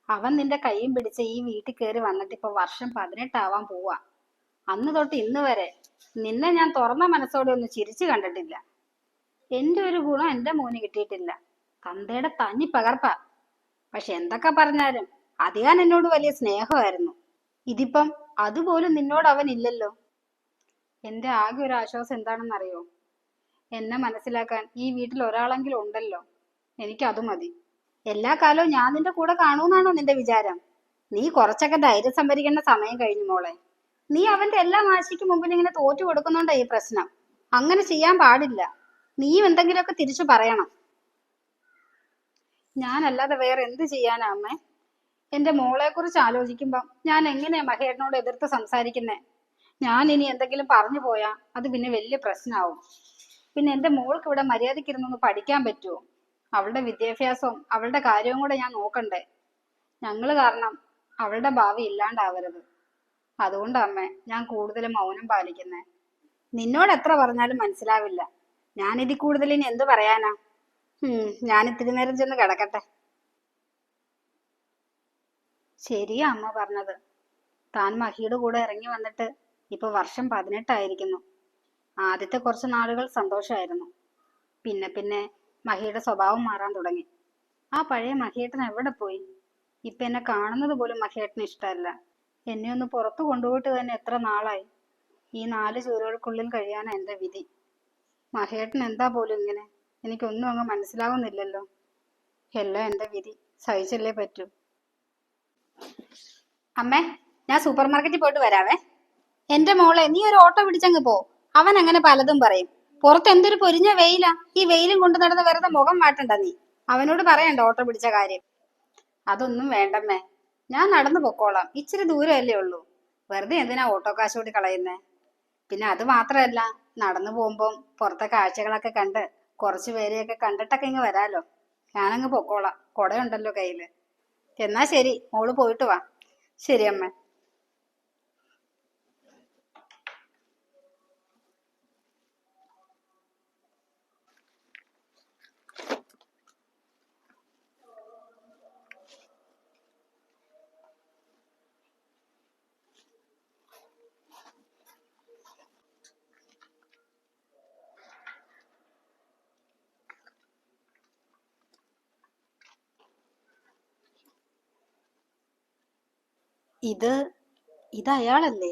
അവൻ നിന്റെ കൈയും പിടിച്ച് ഈ വീട്ടിൽ കയറി വന്നിട്ട് ഇപ്പൊ വർഷം 18 പോവാ. അന്ന് തൊട്ട് ഇന്ന് വരെ നിന്നെ ഞാൻ തുറന്ന മനസ്സോടെ ഒന്ന് ചിരിച്ചു കണ്ടിട്ടില്ല. എന്റെ ഒരു ഗുണം എന്റെ മോന് കിട്ടിയിട്ടില്ല. തന്തയുടെ തനി പകർപ്പാ. പക്ഷെ എന്തൊക്കെ പറഞ്ഞാലും അധികാൻ എന്നോട് വലിയ സ്നേഹമായിരുന്നു. ഇതിപ്പം അതുപോലും നിന്നോട് അവൻ ഇല്ലല്ലോ. എന്റെ ആകെ ഒരു ആശ്വാസം എന്താണെന്നറിയോ? എന്നെ മനസ്സിലാക്കാൻ ഈ വീട്ടിൽ ഒരാളെങ്കിലും ഉണ്ടല്ലോ. എനിക്കത് മതി. എല്ലാ കാലവും ഞാൻ നിന്റെ കൂടെ കാണൂന്നാണോ നിന്റെ വിചാരം? നീ കുറച്ചൊക്കെ ധൈര്യം സംഭരിക്കേണ്ട സമയം കഴിഞ്ഞു മോളെ. നീ അവന്റെ എല്ലാ വാശിക്ക് മുമ്പിൽ ഇങ്ങനെ തോറ്റു കൊടുക്കുന്നുണ്ടാ ഈ പ്രശ്നം. അങ്ങനെ ചെയ്യാൻ പാടില്ല. നീയും എന്തെങ്കിലുമൊക്കെ തിരിച്ചു പറയണം. ഞാനല്ലാതെ വേറെ എന്ത് ചെയ്യാനാ അമ്മേ? എന്റെ മോളെ കുറിച്ച് ആലോചിക്കുമ്പം ഞാൻ എങ്ങനെയാ മഹേട്ടനോട് എതിർത്ത് സംസാരിക്കുന്നേ? ഞാൻ ഇനി എന്തെങ്കിലും പറഞ്ഞു പോയാ അത് പിന്നെ വലിയ പ്രശ്നമാവും. പിന്നെ എന്റെ മോൾക്ക് ഇവിടെ മര്യാദക്കിരുന്നൊന്ന് പഠിക്കാൻ പറ്റുമോ? അവളുടെ വിദ്യാഭ്യാസവും അവളുടെ കാര്യവും കൂടെ ഞാൻ നോക്കണ്ടേ? ഞങ്ങള് കാരണം അവളുടെ ഭാവി ഇല്ലാണ്ടാവരുത്. അതുകൊണ്ടാ അമ്മേ ഞാൻ കൂടുതലും മൗനം പാലിക്കുന്നേ. നിന്നോട് എത്ര പറഞ്ഞാലും മനസ്സിലാവില്ല. ഞാനിതിൽ കൂടുതൽ ഇനി എന്ത് പറയാനാ? ഞാൻ ഇത്തിരി നേരം ചെന്ന് കിടക്കട്ടെ. ശരിയാ അമ്മ പറഞ്ഞത്. താൻ മഹിയുടെ കൂടെ ഇറങ്ങി വന്നിട്ട് ഇപ്പൊ വർഷം 18 ആദ്യത്തെ കുറച്ച് നാളുകൾ സന്തോഷമായിരുന്നു. പിന്നെ പിന്നെ മഹിയുടെ സ്വഭാവം മാറാൻ തുടങ്ങി. ആ പഴയ മഹിയേട്ടൻ എവിടെ പോയി? ഇപ്പൊ എന്നെ കാണുന്നത് പോലും മഹിയേട്ടന് ഇഷ്ടമല്ല. എന്നെ ഒന്ന് പുറത്തു കൊണ്ടുപോയിട്ട് തന്നെ എത്ര നാളായി. ഈ 4 ചുവരുകൾക്കുള്ളിൽ കഴിയാനാ എന്റെ വിധി. മഹേട്ടൻ എന്താ പോലും ഇങ്ങനെ? എനിക്കൊന്നും അങ്ങ് മനസ്സിലാവുന്നില്ലല്ലോ. എല്ലാം എന്റെ വിധി. സഹിച്ചല്ലേ പറ്റൂ. അമ്മേ, ഞാൻ സൂപ്പർ മാർക്കറ്റിൽ പോയിട്ട് വരാവേ. എന്റെ മോളെ, നീ ഒരു ഓട്ടോ പിടിച്ചങ്ങ് പോ. അവൻ അങ്ങനെ പലതും പറയും. പുറത്ത് എന്തൊരു പൊരിഞ്ഞ വെയിലാ. ഈ വെയിലും കൊണ്ട് നടന്ന് വെറുതെ മുഖം മാറ്റണ്ട നീ. അവനോട് പറയണ്ട ഓട്ടോ പിടിച്ച കാര്യം. അതൊന്നും വേണ്ടമ്മേ, ഞാൻ നടന്നു പൊക്കോളാം. ഇച്ചിരി ദൂരമല്ലേ ഉള്ളൂ. വെറുതെ എന്തിനാ ഓട്ടോ കാശ് കൂടി കളയുന്നേ? പിന്നെ അത് മാത്രമല്ല, നടന്നു പോകുമ്പം പുറത്തെ കാഴ്ചകളൊക്കെ കണ്ട് കുറച്ചു പേരെയൊക്കെ കണ്ടിട്ടൊക്കെ ഇങ്ങ് വരാലോ. ഞാനങ്ങ് പൊക്കോളാം. കുടയുണ്ടല്ലോ കയ്യില്. എന്നാ ശരി, മോള് പോയിട്ട് വാ. ശരി അമ്മ. ഇത് ഇത് അയാളല്ലേ?